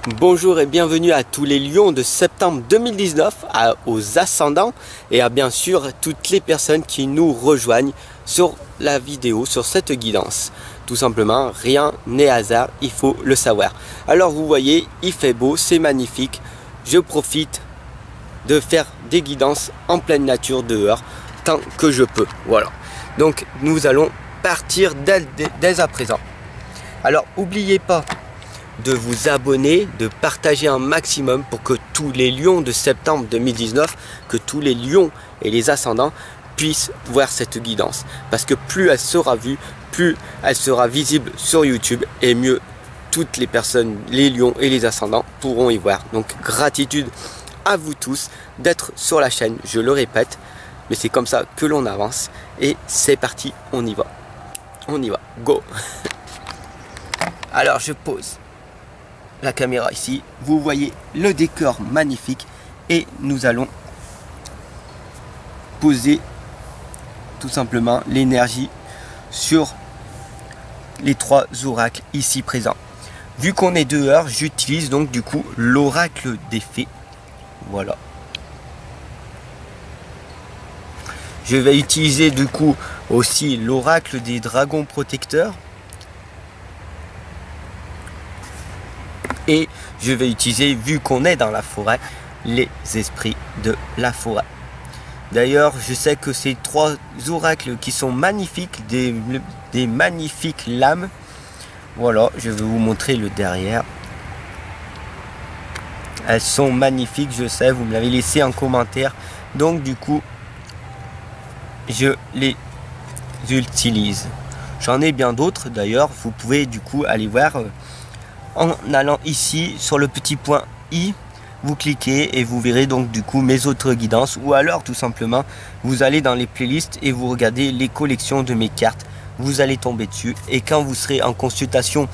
Bonjour et bienvenue à tous les lions de septembre 2019, aux ascendants et à bien sûr toutes les personnes qui nous rejoignent sur la vidéo, sur cette guidance. Tout simplement, rien n'est hasard, il faut le savoir. Alors vous voyez, il fait beau, c'est magnifique. Je profite de faire des guidances en pleine nature dehors tant que je peux. Voilà. Donc nous allons partir dès à présent. Alors n'oubliez pas de vous abonner, de partager un maximum pour que tous les lions de septembre 2019, que tous les lions et les ascendants puissent voir cette guidance. Parce que plus elle sera vue, plus elle sera visible sur YouTube et mieux toutes les personnes, les lions et les ascendants pourront y voir. Donc gratitude à vous tous d'être sur la chaîne, je le répète, mais c'est comme ça que l'on avance. Et c'est parti, on y va. On y va, go. Alors je pose la caméra ici, vous voyez le décor magnifique et nous allons poser tout simplement l'énergie sur les trois oracles ici présents. Vu qu'on est dehors, j'utilise donc du coup l'oracle des fées. Voilà. Je vais utiliser du coup aussi l'oracle des dragons protecteurs. Et je vais utiliser, vu qu'on est dans la forêt, les esprits de la forêt. D'ailleurs, je sais que ces trois oracles qui sont magnifiques, des magnifiques lames. Voilà, je vais vous montrer le derrière. Elles sont magnifiques, je sais, vous me l'avez laissé en commentaire. Donc du coup, je les utilise. J'en ai bien d'autres d'ailleurs, vous pouvez du coup aller voir. En allant ici sur le petit point I, vous cliquez et vous verrez donc du coup mes autres guidances, ou alors tout simplement vous allez dans les playlists et vous regardez les collections de mes cartes, vous allez tomber dessus et quand vous serez en consultation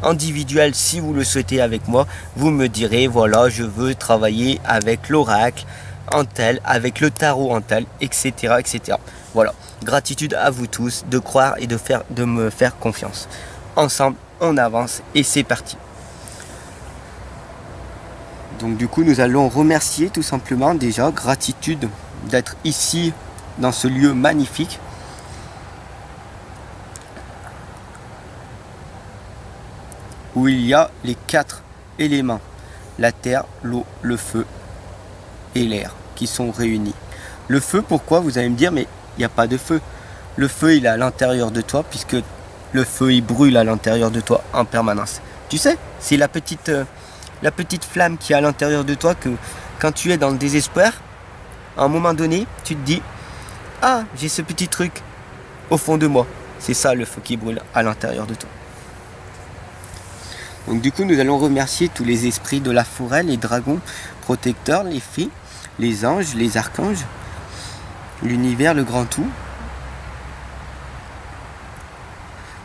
individuelle, si vous le souhaitez avec moi, vous me direz voilà, je veux travailler avec l'oracle en tel, avec le tarot en tel, etc., etc. Voilà, gratitude à vous tous de croire et de me faire confiance. Ensemble on avance et c'est parti. Donc du coup nous allons remercier tout simplement déjà, gratitude d'être ici dans ce lieu magnifique. Où il y a les quatre éléments, la terre, l'eau, le feu et l'air qui sont réunis. Le feu, pourquoi vous allez me dire, mais il n'y a pas de feu. Le feu il est à l'intérieur de toi puisque le feu il brûle à l'intérieur de toi en permanence. Tu sais, c'est la petite flamme qui est à l'intérieur de toi que quand tu es dans le désespoir, à un moment donné, tu te dis ah, j'ai ce petit truc au fond de moi. C'est ça le feu qui brûle à l'intérieur de toi. Donc du coup, nous allons remercier tous les esprits de la forêt, les dragons protecteurs, les fées, les anges, les archanges, l'univers, le grand tout.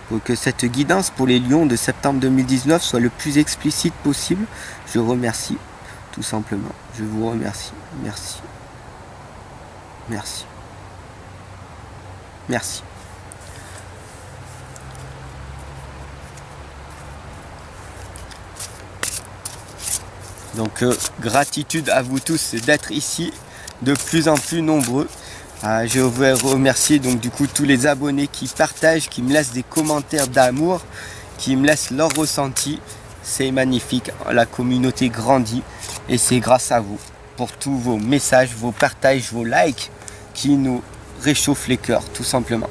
Pour que cette guidance pour les lions de septembre 2019 soit le plus explicite possible, je remercie tout simplement. Je vous remercie. Merci. Merci. Merci. Donc gratitude à vous tous d'être ici, de plus en plus nombreux. Je veux remercier donc du coup tous les abonnés qui partagent, qui me laissent des commentaires d'amour, qui me laissent leur ressenti. C'est magnifique, la communauté grandit et c'est grâce à vous pour tous vos messages, vos partages, vos likes qui nous réchauffent les cœurs tout simplement.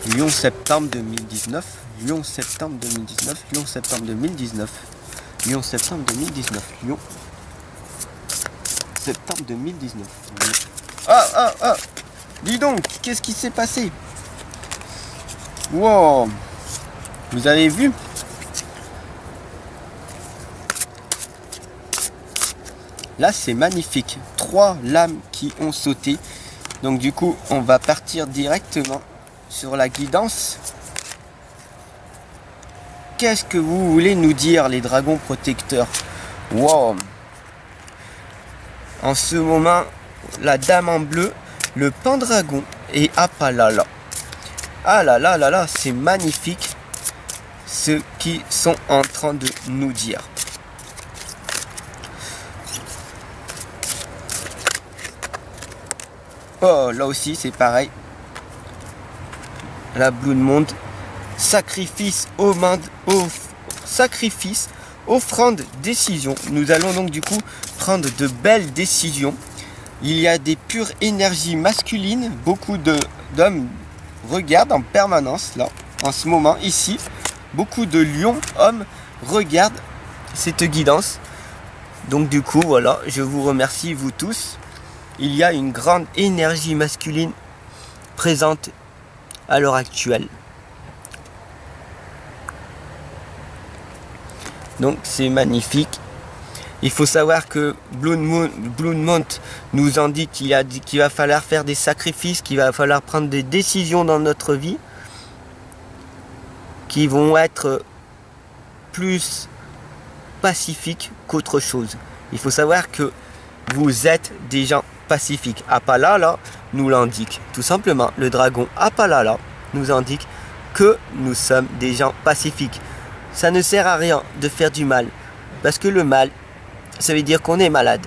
Lyon septembre 2019, Lyon septembre 2019, Lyon septembre 2019. Lyon septembre 2019, Lyon septembre 2019. Ah, dis donc, qu'est-ce qui s'est passé? Wow, vous avez vu? Là c'est magnifique, 3 lames qui ont sauté. Donc du coup on va partir directement sur la guidance. Qu'est-ce que vous voulez nous dire, les dragons protecteurs? Wow. En ce moment, la dame en bleu, le pendragon et Apalala. Ah là là là là, c'est magnifique ce qu'ils sont en train de nous dire. Oh, là aussi c'est pareil. La Blood Moon, sacrifice, sacrifice, offrande, décision. Nous allons donc du coup prendre de belles décisions. Il y a des pures énergies masculines. Beaucoup d'hommes regardent en permanence là, en ce moment, ici. Beaucoup de lions, hommes, regardent cette guidance. Donc du coup, voilà, je vous remercie vous tous. Il y a une grande énergie masculine présente à l'heure actuelle. Donc c'est magnifique. Il faut savoir que Blood Moon nous indique qu'il va falloir faire des sacrifices, qu'il va falloir prendre des décisions dans notre vie qui vont être plus pacifiques qu'autre chose. Il faut savoir que vous êtes des gens pacifiques. Apalala nous l'indique. Tout simplement, le dragon Apalala nous indique que nous sommes des gens pacifiques. Ça ne sert à rien de faire du mal. Parce que le mal, ça veut dire qu'on est malade.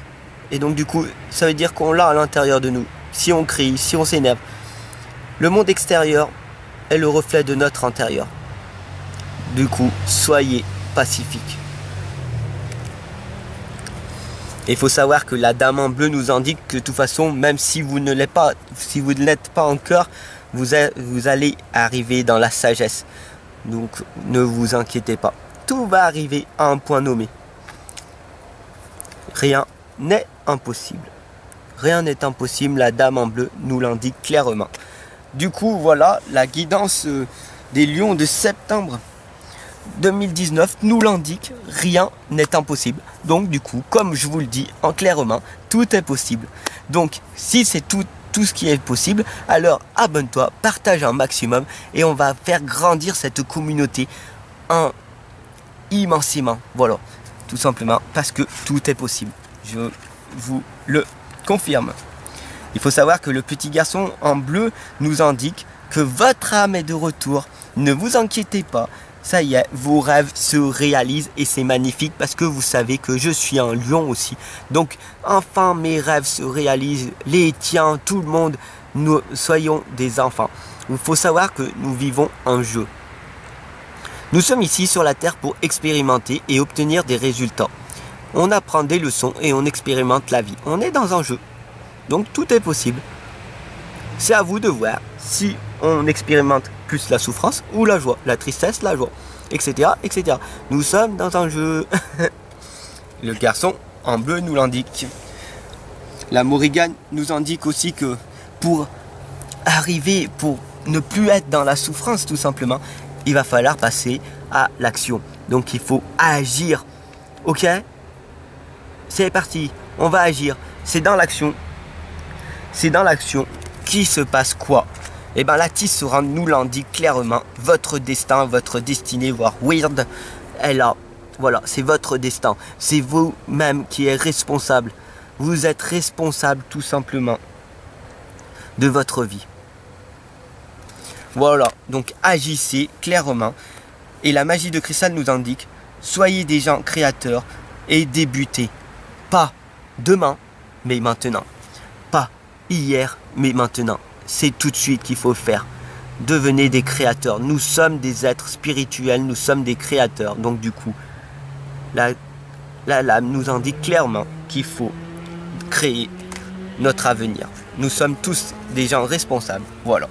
Et donc du coup, ça veut dire qu'on l'a à l'intérieur de nous. Si on crie, si on s'énerve. Le monde extérieur est le reflet de notre intérieur. Du coup, soyez pacifiques. Il faut savoir que la dame en bleu nous indique que de toute façon, même si vous ne l'êtes pas, encore, vous allez arriver dans la sagesse. Donc ne vous inquiétez pas. Tout va arriver à un point nommé. Rien n'est impossible. Rien n'est impossible, la dame en bleu nous l'indique clairement. Du coup, voilà, la guidance des lions de septembre 2019 nous l'indique, rien n'est impossible. Donc du coup, comme je vous le dis en clairement, tout est possible. Donc si c'est tout ce qui est possible, alors abonne-toi, partage un maximum et on va faire grandir cette communauté immensément. Voilà, tout simplement parce que tout est possible. Je vous le confirme. Il faut savoir que le petit garçon en bleu nous indique que votre âme est de retour. Ne vous inquiétez pas. Ça y est, vos rêves se réalisent et c'est magnifique parce que vous savez que je suis un lion aussi. Donc, enfin, mes rêves se réalisent, les tiens, tout le monde, nous soyons des enfants. Il faut savoir que nous vivons un jeu. Nous sommes ici sur la Terre pour expérimenter et obtenir des résultats. On apprend des leçons et on expérimente la vie. On est dans un jeu. Donc, tout est possible. C'est à vous de voir si on expérimente plus la souffrance ou la joie, la tristesse, la joie, etc., etc. Nous sommes dans un jeu. Le garçon en bleu nous l'indique. La Morrigan nous indique aussi que pour arriver, pour ne plus être dans la souffrance tout simplement, il va falloir passer à l'action. Donc il faut agir. Ok? C'est parti, on va agir. C'est dans l'action. C'est dans l'action qu'il se passe quoi? Et bien la tisserande nous l'indique clairement. Votre destin, votre destinée, voire weird, est là. Voilà, c'est votre destin. C'est vous-même qui êtes responsable. Vous êtes responsable tout simplement de votre vie. Voilà, donc agissez clairement. Et la magie de cristal nous indique, soyez des gens créateurs et débutez. Pas demain, mais maintenant. Pas hier, mais maintenant. C'est tout de suite qu'il faut le faire. Devenez des créateurs. Nous sommes des êtres spirituels, nous sommes des créateurs. Donc du coup, la lame nous indique clairement qu'il faut créer notre avenir. Nous sommes tous des gens responsables. Voilà.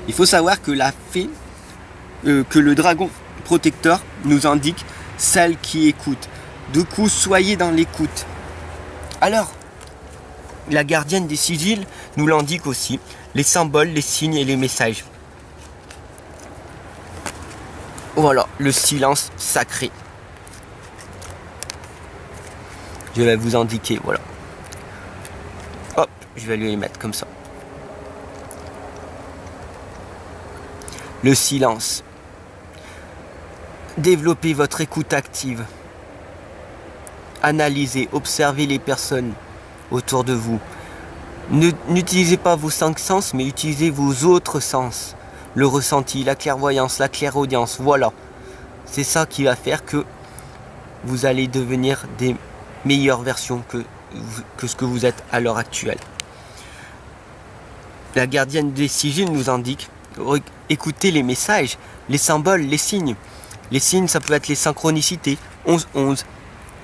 Il faut savoir que la fée, que le dragon protecteur nous indique celle qui écoute. Du coup, soyez dans l'écoute. Alors, la gardienne des sigils nous l'indique aussi, les symboles, les signes et les messages. Voilà, le silence sacré. Je vais vous indiquer, voilà. Hop, je vais lui les mettre comme ça. Le silence. Développez votre écoute active. Analysez, observez les personnes autour de vous. N'utilisez pas vos 5 sens, mais utilisez vos autres sens. Le ressenti, la clairvoyance, la clairaudience, voilà. C'est ça qui va faire que vous allez devenir des meilleures versions que ce que vous êtes à l'heure actuelle. La gardienne des sigils nous indique, écoutez les messages, les symboles, les signes. Les signes, ça peut être les synchronicités, 11-11,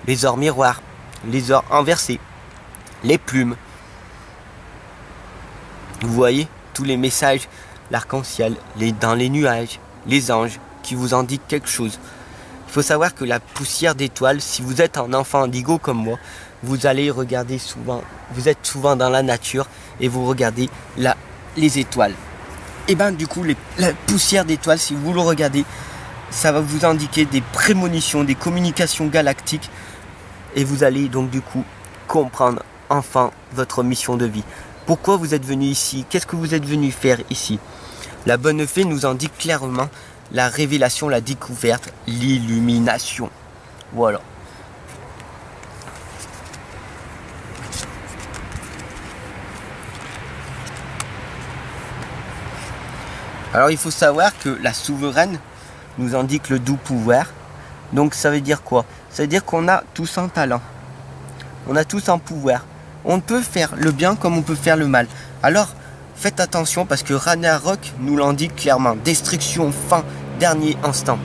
les ors miroirs, les ors inversés, les plumes. Vous voyez tous les messages, l'arc-en-ciel, dans les nuages, les anges qui vous indiquent quelque chose. Il faut savoir que la poussière d'étoiles, si vous êtes un enfant indigo comme moi, vous allez regarder souvent, vous êtes souvent dans la nature et vous regardez les étoiles. Et bien du coup, la poussière d'étoiles, si vous le regardez, ça va vous indiquer des prémonitions, des communications galactiques et vous allez donc du coup comprendre enfin votre mission de vie. Pourquoi vous êtes venu ici? Qu'est-ce que vous êtes venu faire ici? La bonne fée nous indique clairement la révélation, la découverte, l'illumination. Voilà. Alors il faut savoir que la souveraine nous indique le doux pouvoir. Donc ça veut dire quoi? Ça veut dire qu'on a tous un talent. On a tous un pouvoir. On peut faire le bien comme on peut faire le mal. Alors faites attention parce que Ragnarok nous l'indique clairement. Destruction, fin, dernier instant.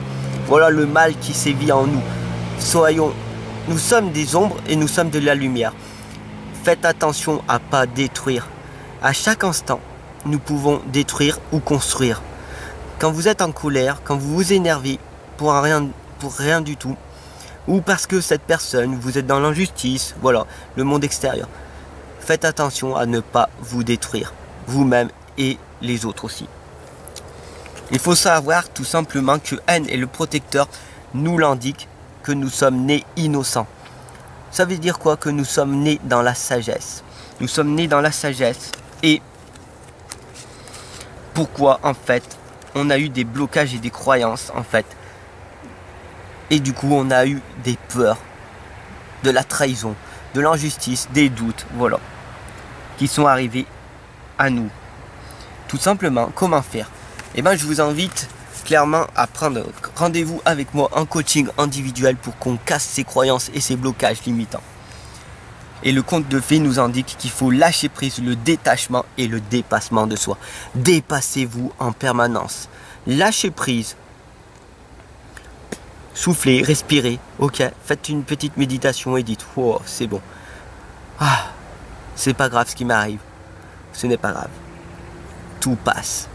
Voilà le mal qui sévit en nous. Nous sommes des ombres et nous sommes de la lumière. Faites attention à ne pas détruire. À chaque instant, nous pouvons détruire ou construire. Quand vous êtes en colère, quand vous vous énervez pour rien du tout, ou parce que cette personne, vous êtes dans l'injustice, voilà, le monde extérieur. Faites attention à ne pas vous détruire, vous-même et les autres aussi. Il faut savoir tout simplement que N et le protecteur nous l'indiquent que nous sommes nés innocents. Ça veut dire quoi? Que nous sommes nés dans la sagesse. Nous sommes nés dans la sagesse et pourquoi en fait on a eu des blocages et des croyances en fait. Et du coup on a eu des peurs, de la trahison, de l'injustice, des doutes, voilà, qui sont arrivés à nous. Tout simplement, comment faire? Eh bien je vous invite clairement à prendre rendez-vous avec moi en coaching individuel pour qu'on casse ces croyances et ces blocages limitants. Et le conte de fées nous indique qu'il faut lâcher prise, le détachement et le dépassement de soi. Dépassez-vous en permanence. Lâchez prise. Soufflez, respirez. Ok, faites une petite méditation et dites, oh, c'est bon. Ah, c'est pas grave ce qui m'arrive. Ce n'est pas grave. Tout passe.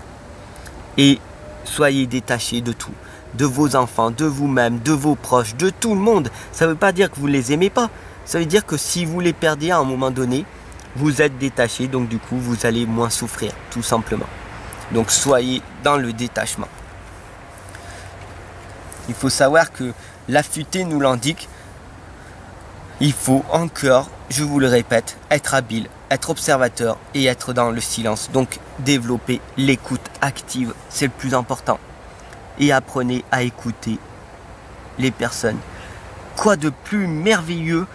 Et soyez détachés de tout. De vos enfants, de vous-même, de vos proches, de tout le monde. Ça ne veut pas dire que vous ne les aimez pas. Ça veut dire que si vous les perdez à un moment donné, vous êtes détaché, donc du coup vous allez moins souffrir, tout simplement. Donc soyez dans le détachement. Il faut savoir que l'affûté nous l'indique. Il faut encore, je vous le répète, être habile, être observateur et être dans le silence. Donc développer l'écoute active, c'est le plus important. Et apprenez à écouter les personnes. Quoi de plus merveilleux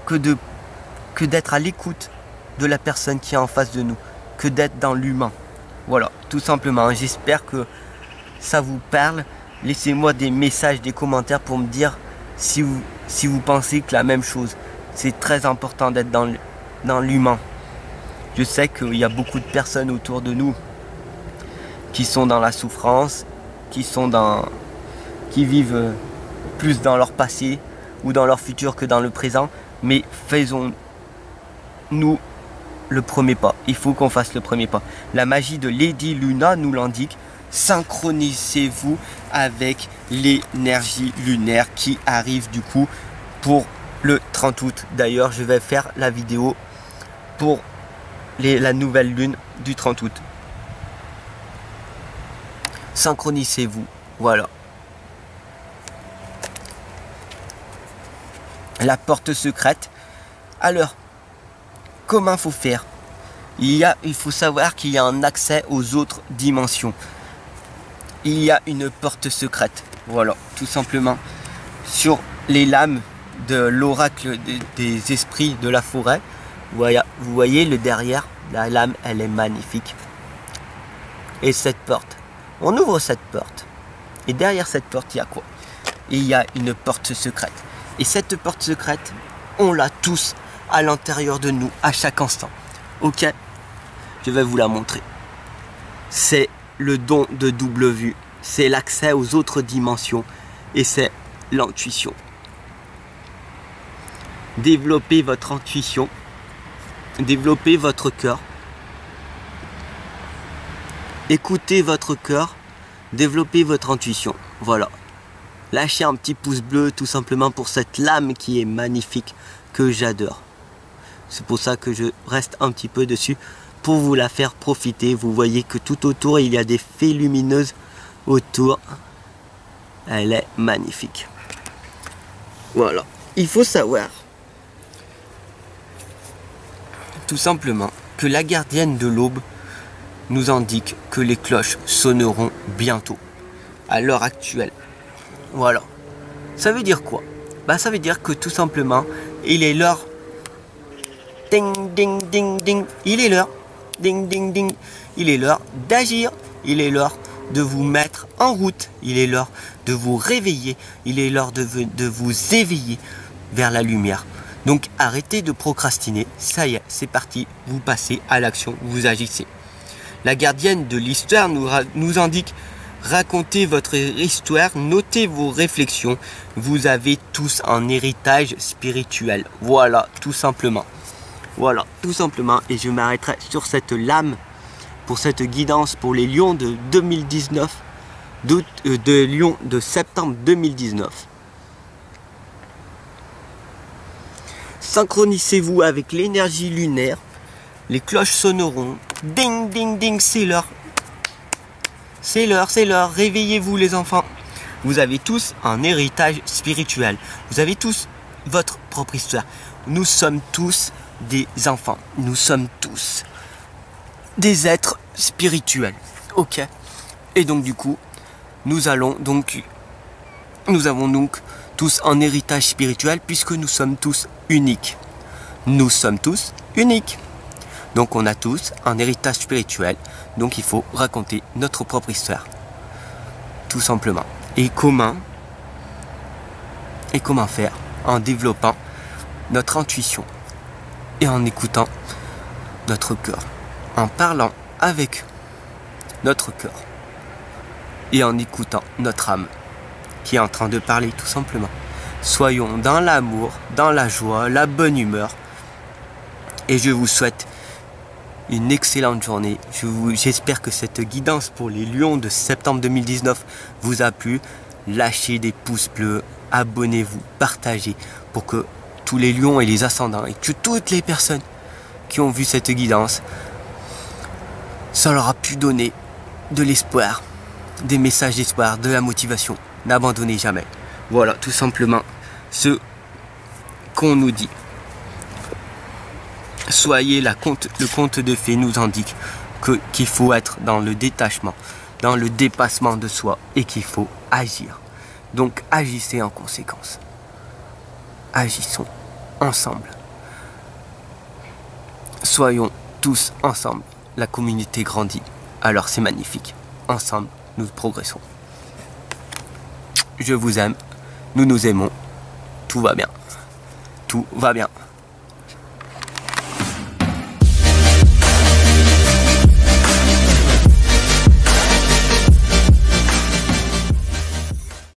que d'être à l'écoute de la personne qui est en face de nous, que d'être dans l'humain. Voilà, tout simplement. J'espère que ça vous parle. Laissez-moi des messages, des commentaires pour me dire si vous pensez que la même chose. C'est très important d'être dans l'humain. Je sais qu'il y a beaucoup de personnes autour de nous qui sont dans la souffrance, qui vivent plus dans leur passé ou dans leur futur que dans le présent. Mais faisons-nous le premier pas. Il faut qu'on fasse le premier pas. La magie de Lady Luna nous l'indique. Synchronisez-vous avec l'énergie lunaire qui arrive du coup pour le 30 août. D'ailleurs, je vais faire la vidéo pour la nouvelle lune du 30 août. Synchronisez-vous. Voilà. La porte secrète. Alors, comment faut faire? Il faut savoir qu'il y a un accès aux autres dimensions. Il y a une porte secrète. Voilà, tout simplement. Sur les lames de l'oracle des esprits de la forêt, vous voyez le derrière. La lame, elle est magnifique. Et cette porte, on ouvre cette porte. Et derrière cette porte, il y a quoi? Il y a une porte secrète. Et cette porte secrète, on l'a tous à l'intérieur de nous, à chaque instant. Ok? Je vais vous la montrer. C'est le don de double vue. C'est l'accès aux autres dimensions. Et c'est l'intuition. Développez votre intuition. Développez votre cœur. Écoutez votre cœur. Développez votre intuition. Voilà. Lâchez un petit pouce bleu tout simplement pour cette lame qui est magnifique, que j'adore. C'est pour ça que je reste un petit peu dessus pour vous la faire profiter. Vous voyez que tout autour il y a des fées lumineuses autour. Elle est magnifique. Voilà. Il faut savoir tout simplement que la gardienne de l'aube nous indique que les cloches sonneront bientôt, à l'heure actuelle. Voilà. Ça veut dire quoi? Bah ça veut dire que tout simplement, il est l'heure. Ding, ding, ding, ding. Il est l'heure. Ding, ding, ding. Il est l'heure d'agir. Il est l'heure de vous mettre en route. Il est l'heure de vous réveiller. Il est l'heure de vous éveiller vers la lumière. Donc arrêtez de procrastiner. Ça y est, c'est parti. Vous passez à l'action. Vous agissez. La gardienne de l'histoire nous indique: racontez votre histoire, notez vos réflexions. Vous avez tous un héritage spirituel. Voilà, tout simplement. Voilà, tout simplement. Et je m'arrêterai sur cette lame pour cette guidance pour les lions de 2019, de Lions de septembre 2019. Synchronisez-vous avec l'énergie lunaire. Les cloches sonneront. Ding, ding, ding, c'est l'heure. C'est l'heure, c'est l'heure. Réveillez-vous les enfants. Vous avez tous un héritage spirituel. Vous avez tous votre propre histoire. Nous sommes tous des enfants. Nous sommes tous des êtres spirituels. Ok. Et donc du coup, nous avons donc tous un héritage spirituel puisque nous sommes tous uniques. Nous sommes tous uniques. Donc on a tous un héritage spirituel. Donc il faut raconter notre propre histoire. Tout simplement. Et comment faire? En développant notre intuition. Et en écoutant notre cœur. En parlant avec notre cœur. Et en écoutant notre âme. Qui est en train de parler tout simplement. Soyons dans l'amour, dans la joie, la bonne humeur. Et je vous souhaite une excellente journée. J'espère que cette guidance pour les lions de septembre 2019 vous a plu. Lâchez des pouces bleus, abonnez-vous, partagez pour que tous les lions et les ascendants et que toutes les personnes qui ont vu cette guidance, ça leur a pu donner de l'espoir, des messages d'espoir, de la motivation. N'abandonnez jamais. Voilà tout simplement ce qu'on nous dit. Soyez le conte de fées nous indique qu'il faut être dans le détachement, dans le dépassement de soi et qu'il faut agir. Donc agissez en conséquence. Agissons ensemble. Soyons tous ensemble. La communauté grandit. Alors c'est magnifique. Ensemble, nous progressons. Je vous aime. Nous nous aimons. Tout va bien. Tout va bien.